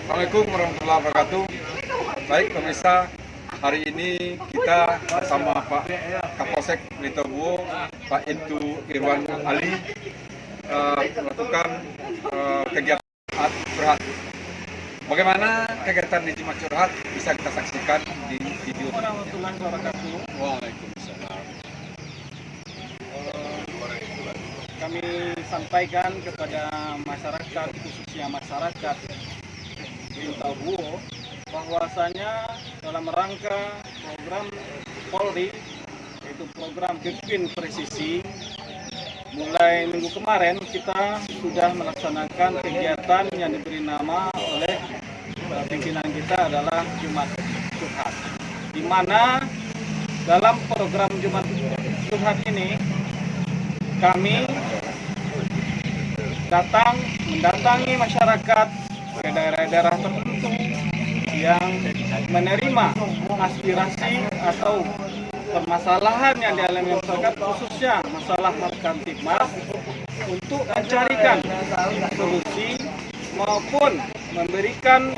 Assalamualaikum warahmatullahi wabarakatuh. Baik pemirsa, hari ini kita bersama Pak Kapolsek Litobuo, Pak Ibtu Irwan Ali, melakukan kegiatan curhat. Bagaimana kegiatan di Jumat Curhat bisa kita saksikan di video. Warahmatullahi wabarakatuh. Waalaikumsalam. Kami sampaikan kepada masyarakat, khususnya masyarakat Litobuo, bahwasanya dalam rangka program Polri, yaitu program Pipin Presisi, mulai minggu kemarin kita sudah melaksanakan kegiatan yang diberi nama oleh pimpinan kita adalah Jumat Curhat, di mana dalam program Jumat Curhat ini kami mendatangi masyarakat ke daerah-daerah tertentu yang menerima aspirasi atau permasalahan yang dialami masyarakat, khususnya masalah Harkantipmas, untuk mencarikan solusi maupun memberikan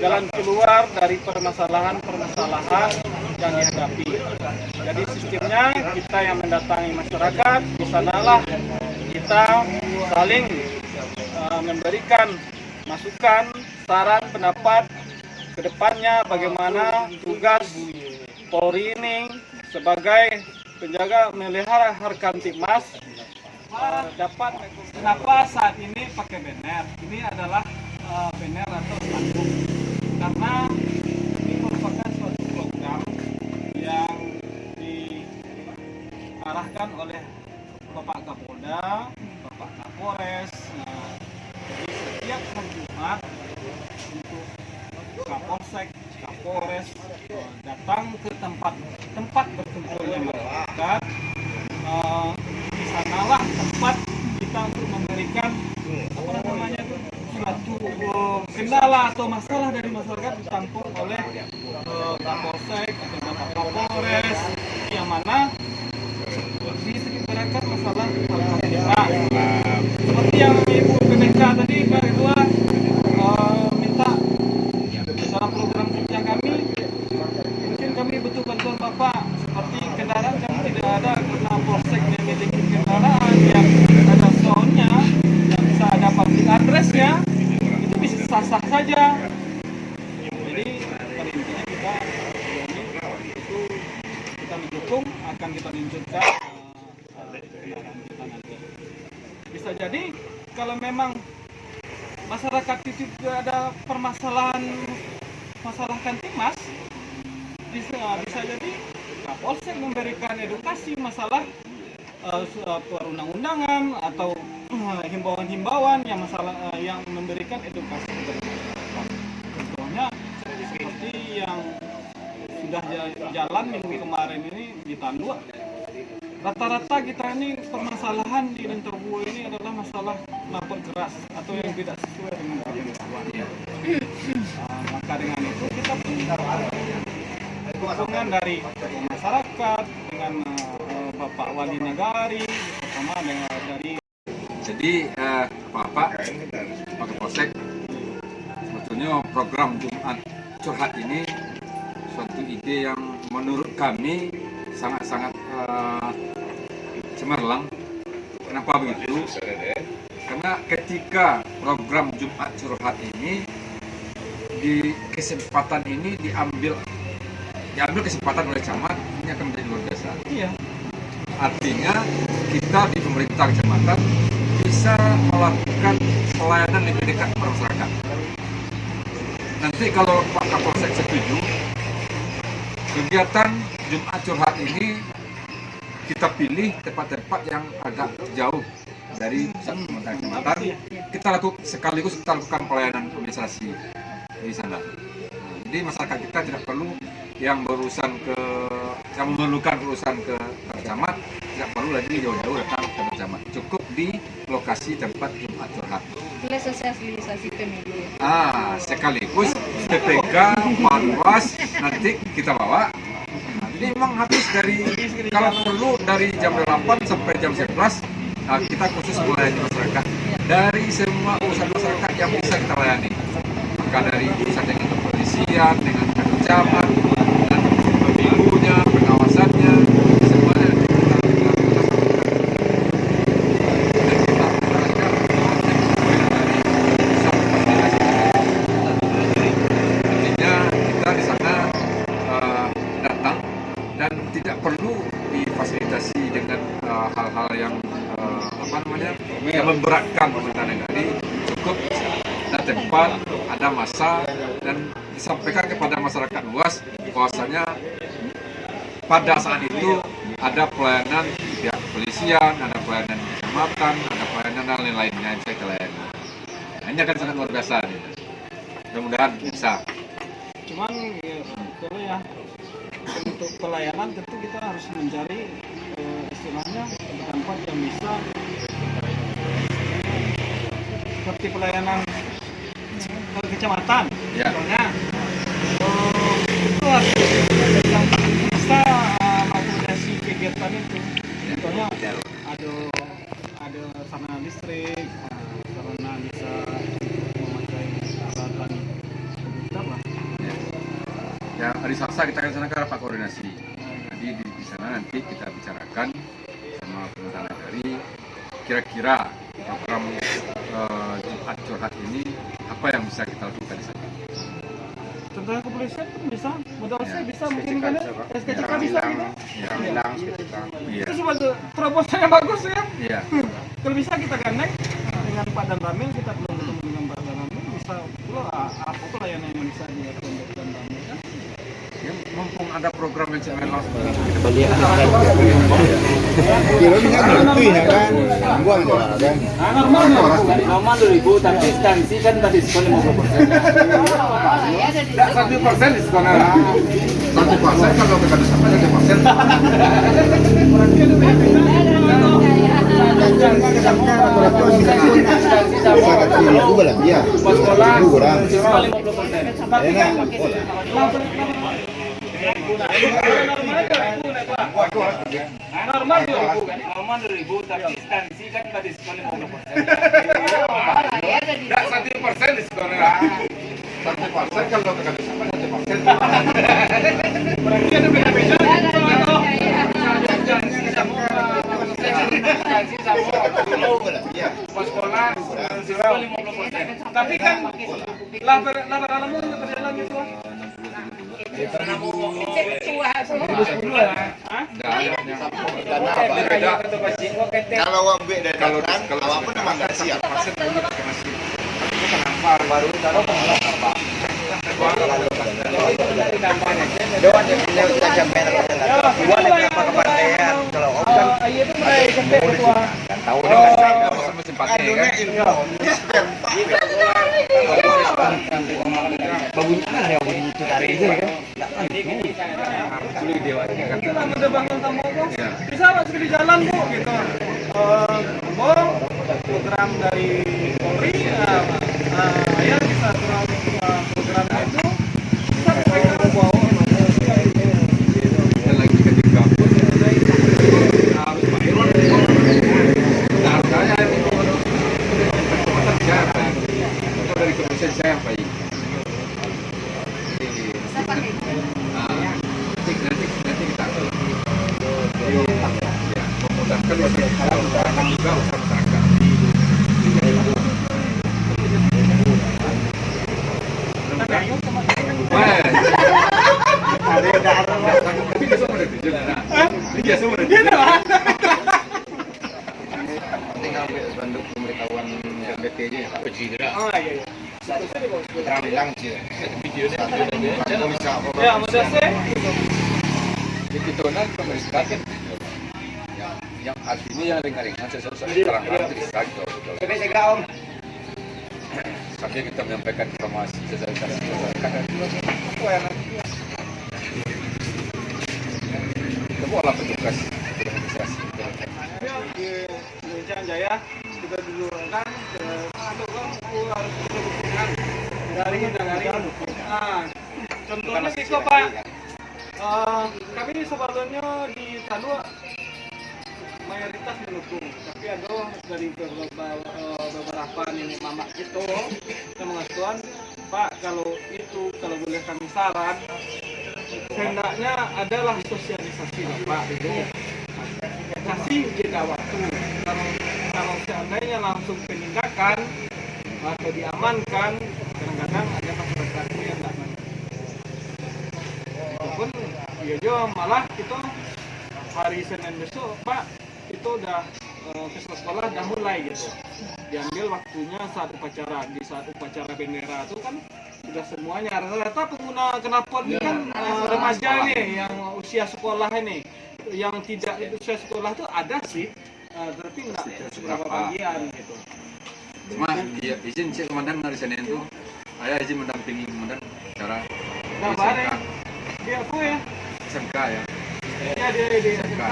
jalan keluar dari permasalahan-permasalahan yang dihadapi. Jadi sistemnya kita yang mendatangi masyarakat, di sanalah kita saling memberikan masukan, saran, pendapat ke depannya bagaimana tugas Polri ini sebagai penjaga melihara Harkantipmas dapat. Kenapa saat ini pakai banner? Ini adalah banner atau spanduk, karena ini merupakan suatu program yang diarahkan oleh Bapak Kapolda, Bapak Kapolres. Jadi setiap hari Jumat untuk Kapolsek, Kapolres datang ke tempat berkumpulnya masyarakat. Di sanalah tempat kita untuk memberikan suatu kendala atau masalah dari masyarakat ditampung oleh Kapolsek atau Bapak Kapolres, yang mana disekitaran masalah Harkantipmas. Seperti yang Ibu PPK tadi Pak Ketua minta dalam program kerja kami, mungkin kami butuh bantuan Bapak, seperti kendaraan kami tidak ada karena Polsek memiliki kendaraan yang ada soundnya, yang bisa ada public address-nya, itu bisa sah-sah saja. Jadi pada intinya kita itu kita mendukung, akan kita lanjutkan kendaraan kita nanti. Bisa jadi kalau memang masyarakat itu ada permasalahan masalah Harkantipmas, bisa jadi Kapolsek memberikan edukasi masalah perundang-undangan atau himbauan-himbauan yang yang memberikan edukasi. Contohnya seperti yang sudah jalan minggu kemarin ini di Tandua. Rata-rata kita ini permasalahan di Litobuo ini adalah masalah knalpot keras atau yang tidak sesuai dengan ketentuan. Maka dengan itu kita punya dukungan dari masyarakat dengan Bapak Wali Nagari, bersama dengan dari. Jadi Bapak Kapolsek, sebetulnya program Jumat Curhat ini suatu ide yang menurut kami sangat-sangat cemerlang. Kenapa begitu? Karena ketika program Jumat Curhat ini di kesempatan ini diambil kesempatan oleh camat, ini akan menjadi luar biasa. Iya. Artinya kita di pemerintah kecamatan bisa melakukan pelayanan lebih dekat kepada masyarakat. Nanti kalau Pak Kapolsek setuju, kegiatan Jumat Curhat ini kita pilih tempat-tempat yang agak jauh dari pusat pemerintahan kecamatan. Sekaligus kita lakukan pelayanan administrasi di sana. Jadi masyarakat kita tidak perlu yang memerlukan urusan ke camat, tidak perlu lagi jauh-jauh datang ke camat. Cukup di lokasi tempat Jumat Curhat. Sosialisasi pemilu. Sekaligus PPK, Panwas nanti kita bawa. Jadi memang habis kalau perlu dari jam 8 sampai jam 11 kita khusus melayani masyarakat dari semua urusan masyarakat yang bisa kita layani. apakah dari urusan dengan kepolisian, dengan kecamat, dengan pemilunya, pengawasannya, semuanya kita artinya kita di sana datang dan tidak perlu difasilitasi dengan hal-hal yang yang memberatkan pemerintah negara. Cukup ada tempat, ada masa, dan disampaikan kepada masyarakat luas bahwasanya pada saat itu ada pelayanan pihak kepolisian, ada pelayanan kecamatan, ada pelayanan dan lain-lainnya yang saya layani. Nah, ini akan sangat luar biasa. Mudah-mudahan bisa. Cuman kalau ya untuk pelayanan tentu kita harus mencari istilahnya tempat yang bisa seperti pelayanan kecamatan, Ya. contohnya itu harus yang bisa mengakomodasi kegiatan itu. Contohnya ada sarana listrik, sarana bisa memakai peralatan komputer lah. Ya, hari Selasa kita akan sana ke rapat koordinasi. Jadi di sana nanti kita bicarakan sama pemerintah negari kira-kira program Jumat Curhat ini apa yang bisa kita lakukan di sana. Contohnya kepolisian pun bisa, modal saya bisa, SKCK mungkin kan bisa, Pak. SKCK bisa gitu. Ya, Hilang SKCK. iya, Itu sebagai terobosan yang bagus ya. iya. Kalau bisa kita gandeng dengan Pak Dan Ramil, kita belum ketemu dengan Pak Dan Ramil, bisa pula apa pelayanan yang bisa dilakukan oleh Dan Ramil kan. Ya, mumpung ada program yang saya langsung. Kira minyak itu ya kan, buang tuh kan. Normal 2000 tapi instansi kan tadi diskon 50%. Tidak 1% diskon. 1% kalau kita sama 1%. Iya. Kurang. Normal 2000 kan. Normal 2000 tapi instansi kan tadi diskon 50%. Tidak 1% diskon. 1% kalau kita sama 1%. Berarti ada beda-beda. Instansi sama pas sekolah diskon 50%. Tapi kan lapar alamu berjalan gitu. Kalau ambil dari kalau apa memang nggak siap. Kita udah bangun tamu kok. Bisa masuk di jalan Bu gitu. Program dari Polri ya bisa program itu bisa mereka bawa Dan lagi ketika pun harus bayar. Nah, saya siapa? Atau dari kepolisian saya yang baik. Nanti kita memudahkan masyarakat juga usaha masyarakat. Tapi dia semua ada tujuan. Dia semua ada tujuan. Tinggal ambil spanduk pemberitahuan BP aja ya. Oh iya. Terang hilang sih. Ya, mudah sih. Di Pitonan pemerintah kan yang artinya yang ringan-ringan sekarang bisa gitu. Sambil kita menyampaikan informasi sosialisasi masyarakat dan pelayanan. Itu olah petugas organisasi. Di Indonesia Jaya kita dulu kan harus dukungan dari. Contohnya gitu Pak. Kami sebetulnya di Talua mayoritas mendukung, tapi ada dari beberapa nenek mama gitu yang mengasuhan Pak, kalau boleh kami saran, hendaknya adalah sosialisasi Pak itu. Kasih jeda waktu. Kalau seandainya langsung penindakan atau diamankan, kadang-kadang ada masyarakat yang tidak mau. Walaupun ya juga malah kita hari Senin besok Pak itu udah ke sekolah udah mulai gitu. Diambil waktunya saat upacara, di saat upacara bendera itu kan sudah semuanya rata-rata pengguna knalpot ini kan remaja nih yang usia sekolah ini, yang tidak usia sekolah itu ada sih, tapi nggak seberapa bagian gitu. Cuma izin si komandan hari Senin itu, saya izin mendampingi komandan cara Nah, bareng dia aku ya, SMK ya. ya dia SMK.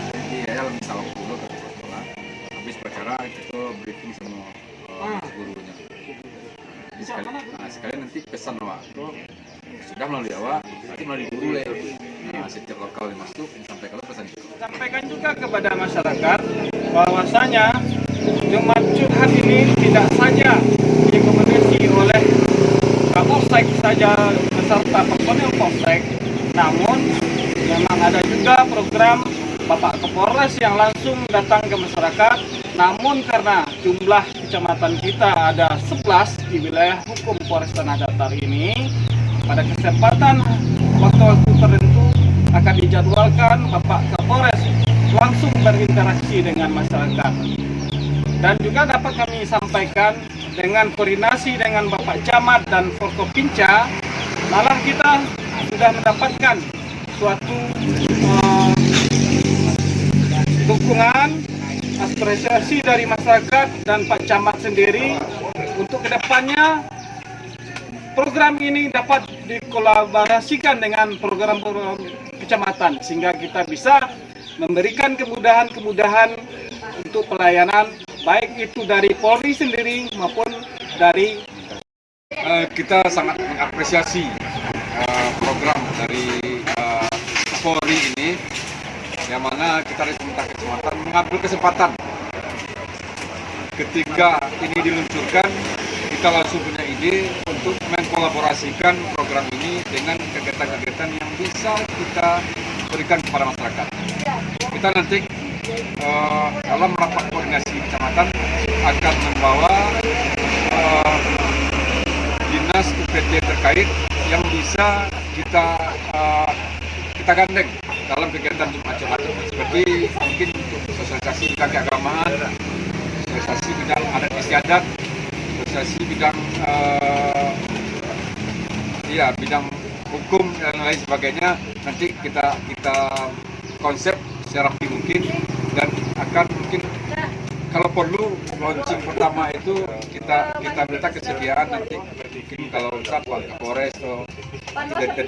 Jadi saya minta waktu dulu ke sekolah. Habis upacara kita briefing sama gurunya. Jadi sekali nanti pesan awak. Sudah melalui awak, nanti melalui guru ya. Nah, setiap lokal yang masuk disampaikan pesan itu. Sampaikan juga kepada masyarakat bahwasanya Jumat Curhat ini tidak saja diakomodasi oleh Kapolsek saja beserta personil Polsek, namun memang ada juga program Bapak Kapolres yang langsung datang ke masyarakat. Namun karena jumlah kecamatan kita ada 11 di wilayah hukum Polres Tanah Datar ini, pada kesempatan waktu-waktu tertentu akan dijadwalkan Bapak Kapolres langsung berinteraksi dengan masyarakat. Dan juga dapat kami sampaikan dengan koordinasi dengan Bapak Camat dan Forkopimda, malah kita sudah mendapatkan suatu dukungan, apresiasi dari masyarakat dan Pak Camat sendiri untuk kedepannya program ini dapat dikolaborasikan dengan program-program kecamatan sehingga kita bisa memberikan kemudahan-kemudahan untuk pelayanan baik itu dari Polri sendiri maupun dari kita sangat mengapresiasi program dari Polri ini, yang mana kita dari pemerintah kecamatan mengambil kesempatan ketika ini diluncurkan, kita langsung punya ide untuk mengkolaborasikan program ini dengan kegiatan-kegiatan yang bisa kita berikan kepada masyarakat. Kita nanti dalam rapat koordinasi kecamatan akan membawa dinas UPT terkait yang bisa kita gandeng dalam kegiatan Jumat Curhat, seperti mungkin untuk sosialisasi bidang keagamaan, sosialisasi bidang adat istiadat, sosialisasi bidang bidang hukum dan lain sebagainya. Nanti kita konsep secara rapi mungkin, dan akan mungkin kalau perlu launching pertama itu kita minta kesediaan nanti mungkin kalau Pak Kapolres atau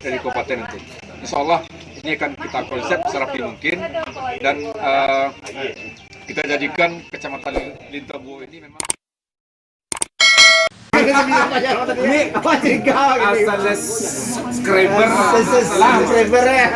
dari kabupaten nanti. Insya Allah ini akan kita konsep secara rapi mungkin, dan kita jadikan kecamatan Lintobuo ini memang Ini apa sih kau? Asal subscriber Subscriber ya.